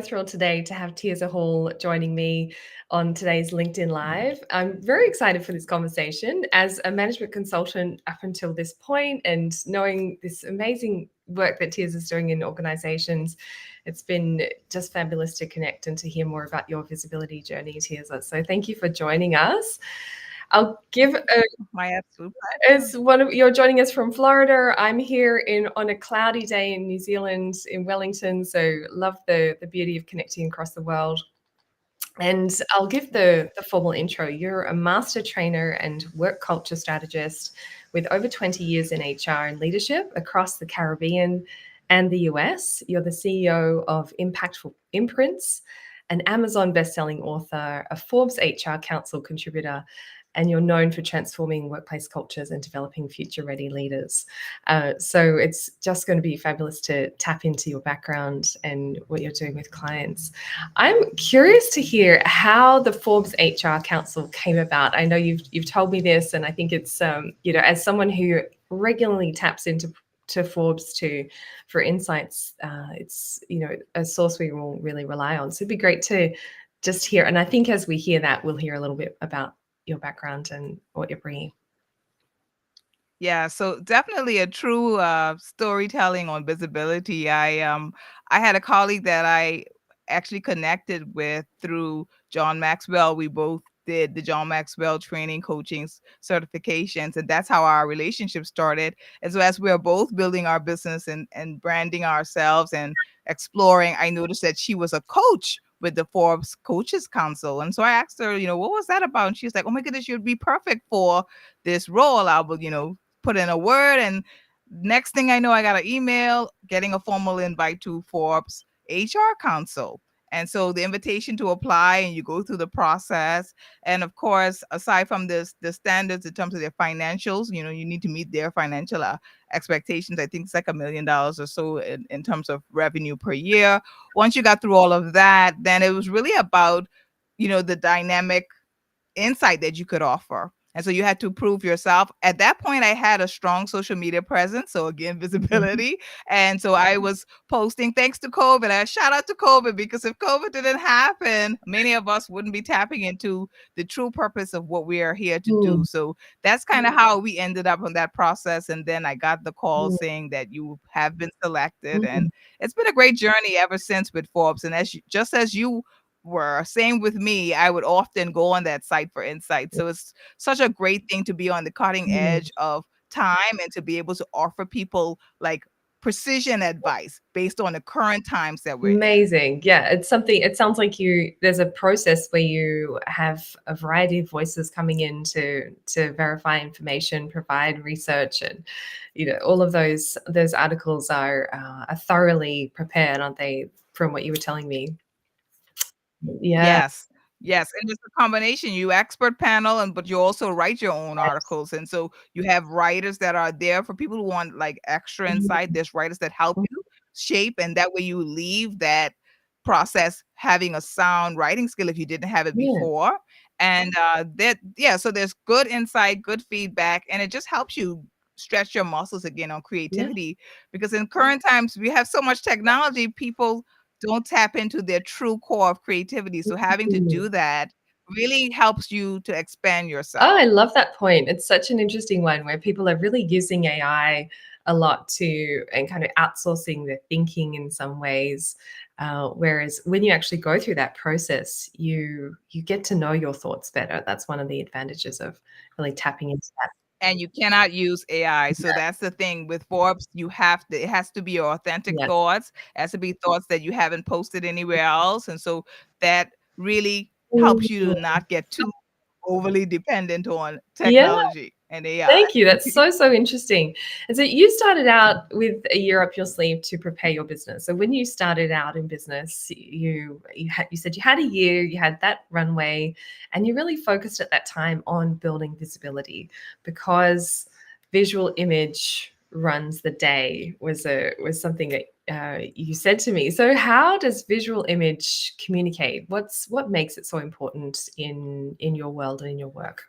Thrilled today to have Tiersa Hall joining me on today's LinkedIn Live. I'm very excited for this conversation as a management consultant up until this point, and knowing this amazing work that Tiersa is doing in organizations. It's been just fabulous to connect and to hear more about your visibility journey, Tiersa. So thank you for joining us. I'll give My absolute as you're joining us from Florida. I'm here on a cloudy day in New Zealand, in Wellington. So love the beauty of connecting across the world. And I'll give the formal intro. You're a master trainer and work culture strategist with over 20 years in HR and leadership across the Caribbean and the US. You're the CEO of Impactful Imprints, an Amazon bestselling author, a Forbes HR Council contributor, and you're known for transforming workplace cultures and developing future-ready leaders. So it's just going to be fabulous to tap into your background and what you're doing with clients. I'm curious to hear how the Forbes HR Council came about. I know you've told me this, and I think it's as someone who regularly taps into Forbes for insights, it's a source we will really rely on. So it'd be great to just hear, and I think as we hear that, we'll hear a little bit about your background and what you're bringing. Yeah, so definitely a true storytelling on visibility. I had a colleague that I actually connected with through John Maxwell. We both did the John Maxwell training, coaching certifications, and that's how our relationship started. And so as we are both building our business and branding ourselves and exploring, I noticed that she was a coach with the Forbes Coaches Council. And so I asked her, what was that about? And she's like, oh my goodness, you'd be perfect for this role. I will, put in a word, and next thing I know, I got an email getting a formal invite to Forbes HR Council. And so the invitation to apply, and you go through the process. And of course, aside from the standards in terms of their financials, you need to meet their financial expectations. I think it's like $1 million or so in terms of revenue per year. Once you got through all of that, then it was really about, the dynamic insight that you could offer. And so you had to prove yourself. At that point, I had a strong social media presence. So again, visibility. And so I was posting thanks to COVID. I shout out to COVID, because if COVID didn't happen, many of us wouldn't be tapping into the true purpose of what we are here to do. So that's kind of how we ended up on that process. And then I got the call saying that you have been selected. And it's been a great journey ever since with Forbes. And just as you were same with me, I would often go on that site for insights. So it's such a great thing to be on the cutting edge of time and to be able to offer people like precision advice based on the current times that we're Amazing. Yeah, it sounds like there's a process where you have a variety of voices coming in to verify information, provide research, and all of those articles are thoroughly prepared, aren't they, from what you were telling me? Yeah. Yes. Yes, and it's a combination. You expert panel, but you also write your own articles. And so you have writers that are there for people who want like extra insight. There's writers that help you shape, and that way you leave that process having a sound writing skill if you didn't have it before. And so there's good insight, good feedback, and it just helps you stretch your muscles again on creativity. Because in current times, we have so much technology, people don't tap into their true core of creativity. So having to do that really helps you to expand yourself. Oh, I love that point. It's such an interesting one where people are really using AI a lot and kind of outsourcing their thinking in some ways. Whereas when you actually go through that process, you get to know your thoughts better. That's one of the advantages of really tapping into that. And you cannot use AI. So that's the thing with Forbes. It has to be your authentic thoughts. It has to be thoughts that you haven't posted anywhere else. And so that really helps you to not get too overly dependent on Yeah. technology and AI. Thank you. That's so interesting. And so you started out with a year up your sleeve to prepare your business. So when you started out in business, you said you had a year, you had that runway, and you really focused at that time on building visibility, because visual image runs the day was something that you said to me. So how does visual image communicate? What makes it so important in your world and in your work?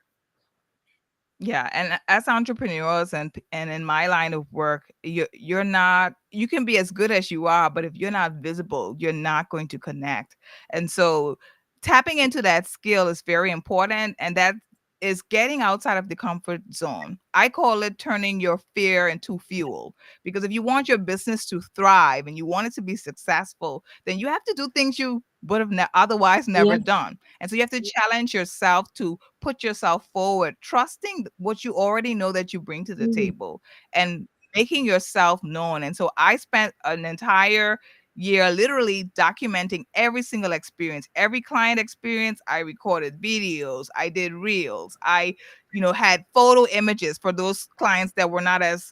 Yeah, and as entrepreneurs and in my line of work, you're not, you can be as good as you are, but if you're not visible, you're not going to connect. And so tapping into that skill is very important, and that is getting outside of the comfort zone. I call it turning your fear into fuel, because if you want your business to thrive and you want it to be successful, then you have to do things you would have otherwise never Yeah. done. And so you have to challenge yourself to put yourself forward, trusting what you already know that you bring to the Mm, table and making yourself known. And so I spent an entire year literally documenting every single experience, every client experience. I recorded videos, I did reels, I, had photo images for those clients that were not as,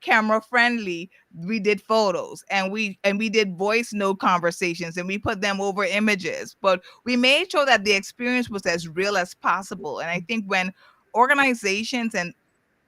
camera friendly. We did photos, and we did voice note conversations, and we put them over images, but we made sure that the experience was as real as possible. And I think when organizations and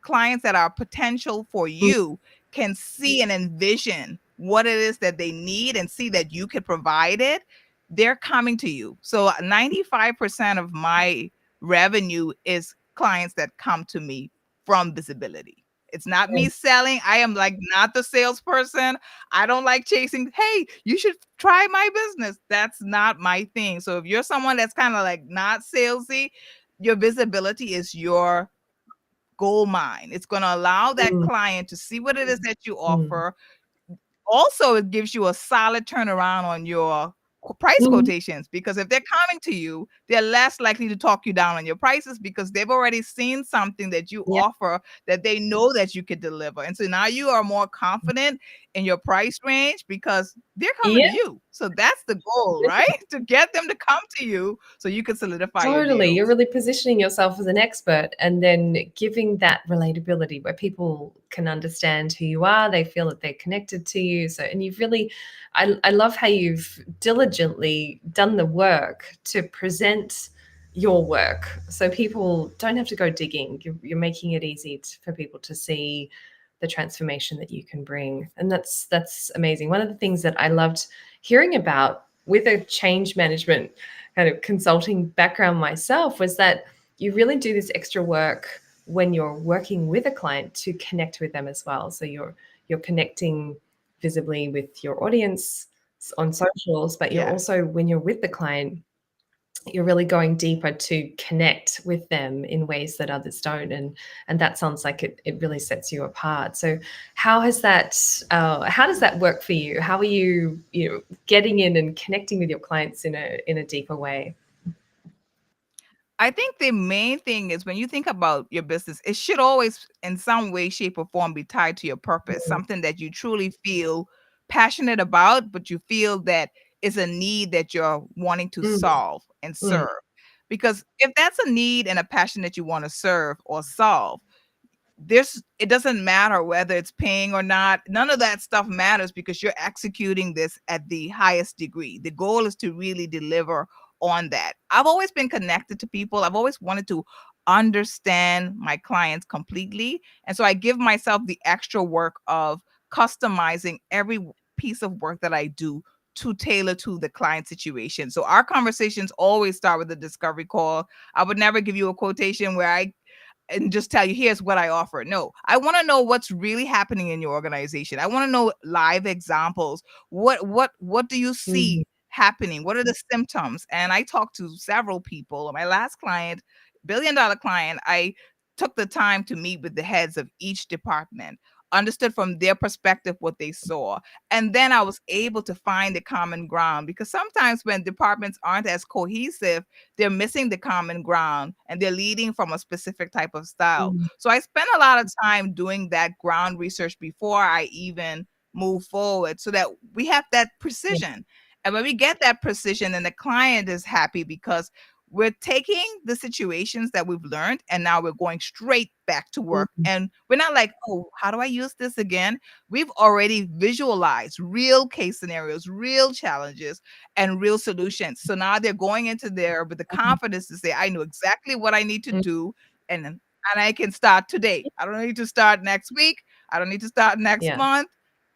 clients that are potential for mm, you can see and envision what it is that they need and see that you can provide it, they're coming to you. So 95% of my revenue is clients that come to me from visibility. It's not yeah. me selling. I am like not the salesperson. I don't like chasing, hey, you should try my business. That's not my thing. So if you're someone that's kind of like not salesy, your visibility is your gold mine. It's going to allow that Mm, client to see what it is that you mm, offer. Also, it gives you a solid turnaround on your price mhm. quotations, because if they're coming to you, they're less likely to talk you down on your prices because they've already seen something that you Yeah. offer that they know that you could deliver. And so now you are more confident in your price range because they're coming to Yeah. you. So that's the goal, right? To get them to come to you so you can solidify your Totally. You're deals. really positioning yourself as an expert and then giving that relatability where people can understand who you are, they feel that they're connected to you. So, and you've really, I love how you've diligently done the work to present your work so people don't have to go digging. You're making it easy for people to see the transformation that you can bring. And that's amazing. One of the things that I loved hearing about with a change management kind of consulting background myself was that you really do this extra work when you're working with a client to connect with them as well. So you're connecting visibly with your audience on socials, but you're Yes. also when you're with the client, you're really going deeper to connect with them in ways that others don't, and that sounds like it really sets you apart. So how does that work for you? How are you getting in and connecting with your clients in a deeper way? I think the main thing is when you think about your business, it should always, in some way, shape, or form, be tied to your purpose, Mm, something that you truly feel passionate about, but you feel that is a need that you're wanting to mm, solve and mm, serve. Because if that's a need and a passion that you want to serve or solve, it doesn't matter whether it's paying or not. None of that stuff matters because you're executing this at the highest degree. The goal is to really deliver on that. I've always been connected to people. I've always wanted to understand my clients completely. And so I give myself the extra work of customizing every piece of work that I do to tailor to the client situation. So our conversations always start with a discovery call. I would never give you a quotation where I and just tell you, here's what I offer. No, I want to know what's really happening in your organization. I want to know live examples. What do you mhm, see happening? What are the symptoms? And I talked to several people. My last client, billion-dollar client, I took the time to meet with the heads of each department, understood from their perspective what they saw. And then I was able to find the common ground, because sometimes when departments aren't as cohesive, they're missing the common ground and they're leading from a specific type of style. mm, So I spent a lot of time doing that ground research before I even move forward so that we have that yeah, precision. And when we get that precision, and the client is happy because we're taking the situations that we've learned and now we're going straight back to work. mhm, And we're not like, oh, how do I use this again? We've already visualized real case scenarios, real challenges, and real solutions. So now they're going into there with the mhm, confidence to say, I know exactly what I need to mm, do, and I can start today. I don't need to start next week. I don't need to start next yeah, month.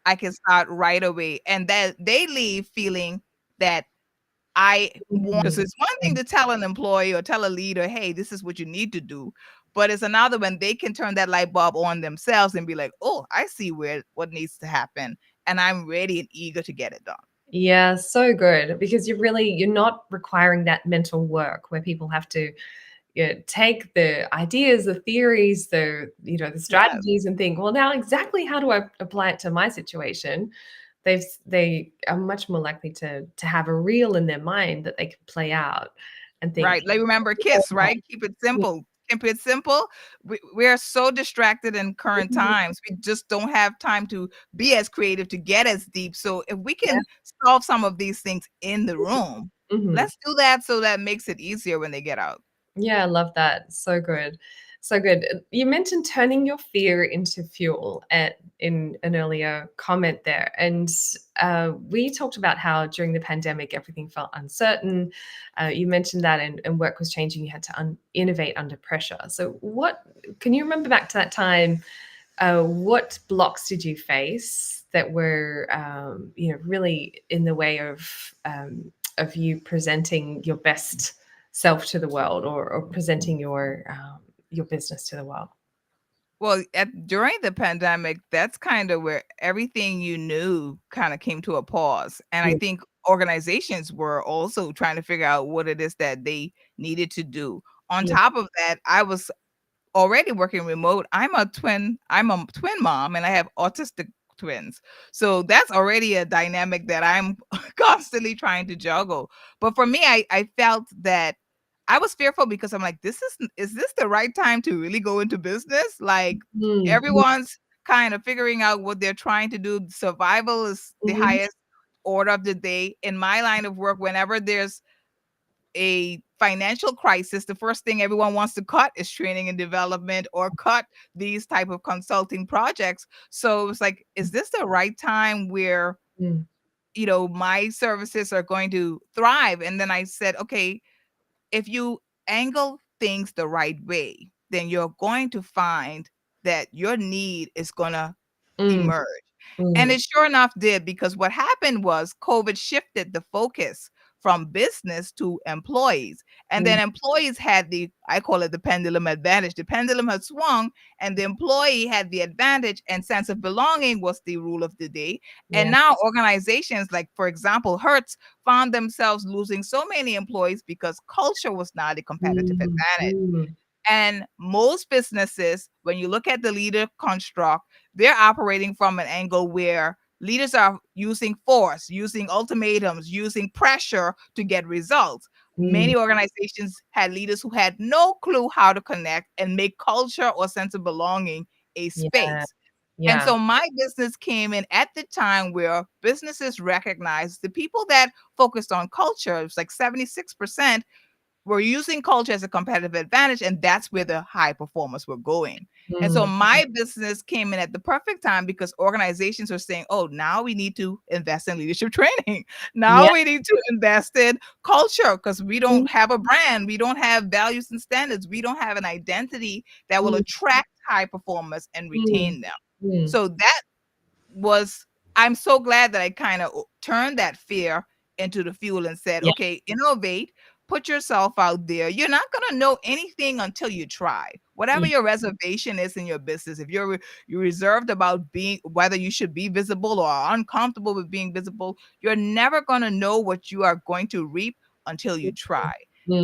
I can start right away. And that they leave feeling that I want, because Mhm. it's one thing to tell an employee or tell a leader, hey, this is what you need to do. But it's another when they can turn that light bulb on themselves and be like, oh, I see where what needs to happen. And I'm ready and eager to get it done. Yeah, so good because you're not requiring that mental work where people have to, take the ideas, the theories, the Yes. strategies and think, well, now exactly how do I apply it to my situation? They are much more likely to have a reel in their mind that they can play out and think, Right. Like remember KISS, right? Keep it yeah, simple. Keep it simple. We are so distracted in current mhm, times. We just don't have time to be as creative, to get as deep. So if we yeah, can solve some of these things in the room, mhm. let's do that so that makes it easier when they get out. Yeah, I love that. So good. So good. You mentioned turning your fear into fuel in an earlier comment there. And we talked about how during the pandemic, everything felt uncertain. You mentioned that and work was changing. You had to innovate under pressure. So, what can you remember back to that time? What blocks did you face that were, really in the way of you presenting your best self to the world, or presenting your business to the world? Well, during the pandemic, that's kind of where everything you knew kind of came to a pause. And I Mm, think organizations were also trying to figure out what it is that they needed to do. On yeah. top of that, I was already working remote. I'm a twin mom and I have autistic twins. So that's already a dynamic that I'm constantly trying to juggle. But for me, I felt that I was fearful because I'm like, is this the right time to really go into business? Like Mm, mm, everyone's kind of figuring out what they're trying to do. Survival is the mhm, highest order of the day. In my line of work, whenever there's a financial crisis, the first thing everyone wants to cut is training and development or cut these type of consulting projects. So it's like, is this the right time where, mm, my services are going to thrive? And then I said, okay, if you angle things the right way, then you're going to find that your need is going to mm, emerge. And mm, it sure enough did, because what happened was COVID shifted the focus from business to employees. And then mm, employees had I call it the pendulum advantage. The pendulum had swung and the employee had the advantage, and sense of belonging was the rule of the day. And yeah. now organizations like, for example, Hertz found themselves losing so many employees because culture was not a competitive Mm, advantage. mm, And most businesses, when you look at the leader construct, they're operating from an angle where leaders are using force, using ultimatums, using pressure to get results. mm, Many organizations had leaders who had no clue how to connect and make culture or sense of belonging a yeah, space. And yeah. so my business came in at the time where businesses recognized the people that focused on culture. It was like 76% we're using culture as a competitive advantage, and that's where the high performers were going. And so Mm, my business came in at the perfect time because organizations are saying, oh, now we need to invest in leadership training. yeah. Now we need to invest in culture because we Mm, don't have a brand. We don't have values and standards. We don't have an identity that will mm, attract high performers and mm, retain them. mm. So that was I'm so glad that I kind of turned that fear into the fuel and said, Yeah. okay, innovate, put yourself out there. You're not going to know anything until you try. Whatever Yeah. your reservation is in your business, if you're reserved about being whether you should be visible or are uncomfortable with being visible, you're never going to know what you are going to reap until you try.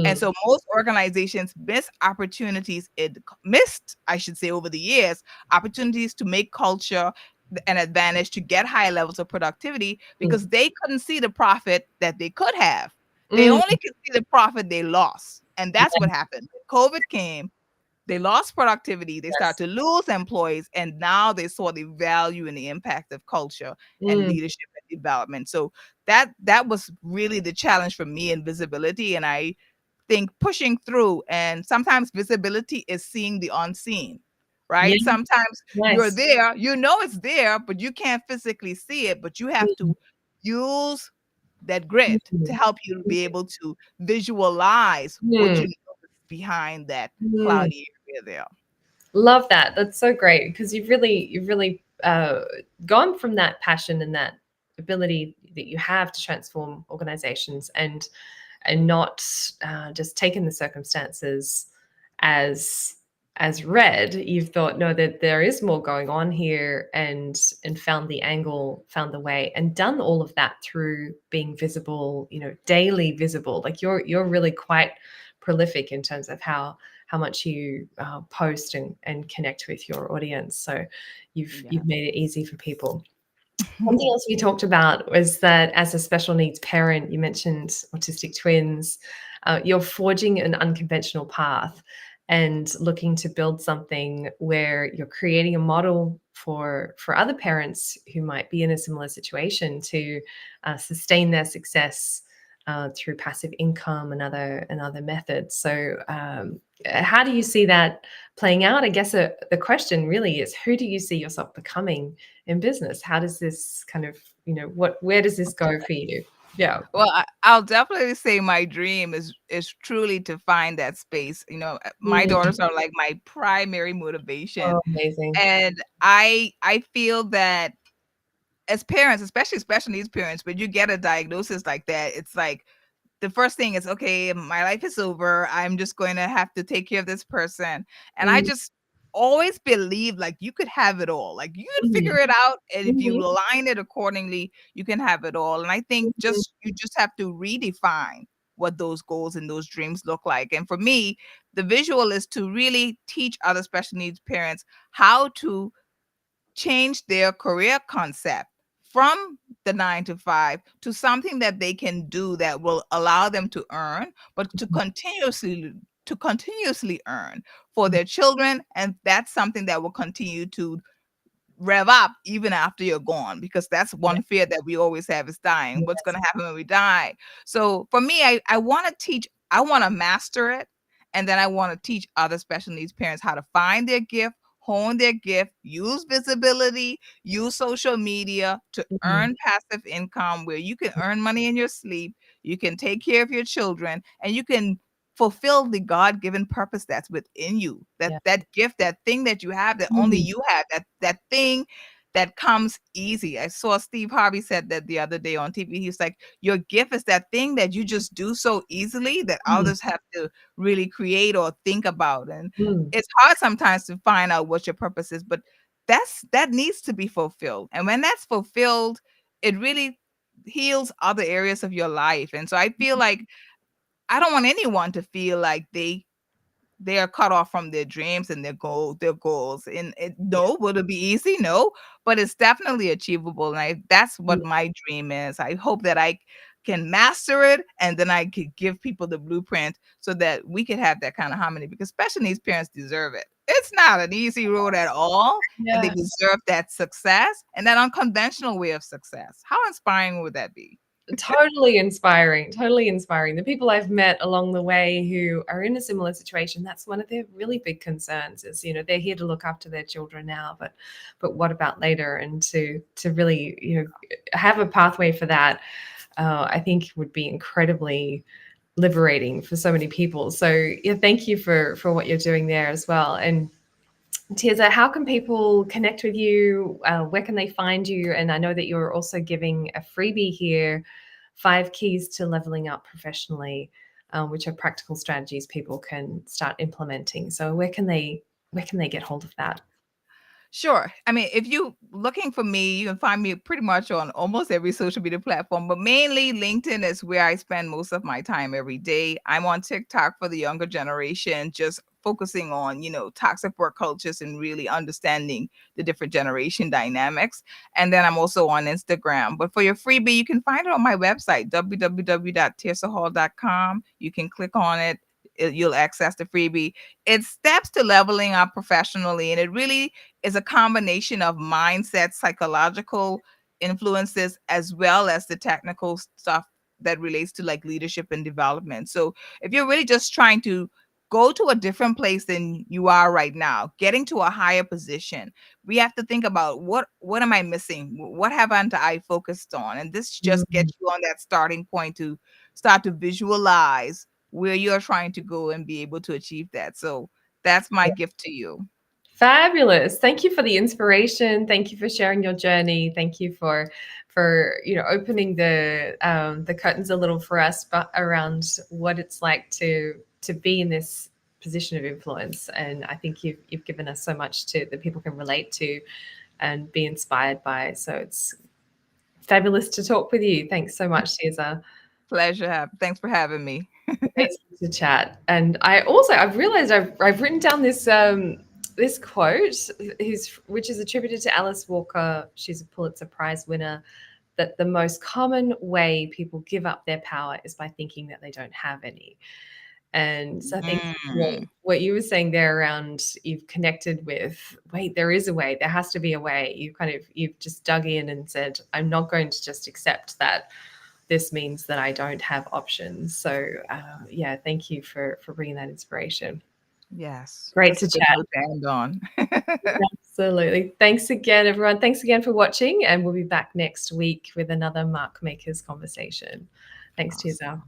And Mm, so most organizations miss opportunities, it missed, I should say, over the years, opportunities to make culture an advantage to get higher levels of productivity mm, because they couldn't see the profit that they could have. They mm, only could see the profit they lost. And that's yeah, what happened. When COVID came, they lost productivity, they yes. started to lose employees, and now they saw the value and the impact of culture and Mm, leadership and development. So that was really the challenge for me in visibility. And I think pushing through, and sometimes visibility is seeing the unseen, yeah, right? Sometimes you're nice. there, you know it's there, but you can't physically see it, but you have Mm, to use that grit to mm, help you be able to visualize what you mm, know is behind that mm. cloudy area there. Love that. That's so great because you've really, gone from that passion and that ability that you have to transform organizations, and not just taken the circumstances as read. You've thought, no, that there is more going on here, and found the angle, found the way, and done all of that through being visible, daily visible. Like you're really quite prolific in terms of how much you post and connect with your audience. So you've made it easy for people. Something else we talked about was that as a special needs parent, you mentioned autistic twins, you're forging an unconventional path and looking to build something where you're creating a model for other parents who might be in a similar situation to sustain their success through passive income and other methods. So how do you see that playing out? I guess the question really is, who do you see yourself becoming in business? How does this kind of, where does this go for you? Yeah. Well, I'll definitely say my dream is truly to find that space. My Mm. daughters are like my primary motivation, Oh, amazing. and I feel that as parents, especially special needs parents, when you get a diagnosis like that, it's like the first thing is, okay, my life is over. I'm just going to have to take care of this person. And I Mm, just always believe like you could have it all. Like you can mhm, figure it out. And if you mhm, align it accordingly, you can have it all. And I think mhm, you just have to redefine what those goals and those dreams look like. And for me, the visual is to really teach other special needs parents how to change their career concept from the 9 to 5 to something that they can do that will allow them to earn, but to continuously earn for mhm. their children. And that's something that will continue to rev up even after you're gone, because that's Yeah. one fear that we always have is dying. What's going Yes. to happen when we die? So for me, I want to teach, I want to master it. And then I want to teach other special needs parents how to find their gift, hone their gift, use visibility, use social media to Mhm. earn passive income where you can earn money in your sleep, you can take care of your children, and you can fulfill the God-given purpose that's within you. Yeah. That gift, that thing that you have that only Mhm. you have, that thing that comes easy. I saw Steve Harvey said that the other day on TV. He's like, your gift is that thing that you just do so easily that Mm, others have to really create or think about. And mm. it's hard sometimes to find out what your purpose is, but that needs to be fulfilled. And when that's fulfilled, it really heals other areas of your life. And so I feel like I don't want anyone to feel like they are cut off from their dreams and their goals. And Yeah. no, will it be easy? No, but it's definitely achievable. And that's Mm. what my dream is. I hope that I can master it, and then I could give people the blueprint so that we could have that kind of harmony, because special needs parents deserve it. It's not an easy road at all, and they Yeah. deserve that success and that unconventional way of success. How inspiring would that be? Totally inspiring, totally inspiring. The people I've met along the way who are in a similar situation, that's one of their really big concerns is, they're here to look after their children now, but what about later? And to really, have a pathway for that, I think would be incredibly liberating for so many people. So yeah, thank you for what you're doing there as well. And Tiersa, how can people connect with you? Where can they find you? And I know that you're also giving a freebie here, 5 keys to leveling up professionally, which are practical strategies people can start implementing. So where can they get hold of that? Sure. I mean, if you looking for me, you can find me pretty much on almost every social media platform, but mainly LinkedIn is where I spend most of my time every day. I'm on TikTok for the younger generation, just focusing on, toxic work cultures and really understanding the different generation dynamics. And then I'm also on Instagram. But for your freebie, you can find it on my website, www.tiersahall.com. You can click on it. You'll access the freebie. It's steps to leveling up professionally, and it really is a combination of mindset, psychological influences, as well as the technical stuff that relates to like leadership and development. So if you're really just trying to go to a different place than you are right now, getting to a higher position, we have to think about what am I missing? What haven't I focused on? And this just Mm. gets you on that starting point to start to visualize where you're trying to go and be able to achieve that. So that's my gift to you. Fabulous. Thank you for the inspiration. Thank you for sharing your journey. Thank you for opening the curtains a little for us, but around what it's like to be in this position of influence. And I think you've given us so much that people can relate to and be inspired by. So it's fabulous to talk with you. Thanks so much, Tiersa. Pleasure. Thanks for having me. Amazing to chat. And I've realized I've written down this quote, which is attributed to Alice Walker. She's a Pulitzer Prize winner. That the most common way people give up their power is by thinking that they don't have any. And so I think Mm. what you were saying there around you've connected with, wait, there is a way, there has to be a way. You've just dug in and said, I'm not going to just accept that this means that I don't have options. So yeah, thank you for bringing that inspiration. Yes, Great that's to a good chat. note to end on. Absolutely. Thanks again, everyone. Thanks again for watching, and we'll be back next week with another Mark Makers conversation. Thanks, Awesome. Tiersa.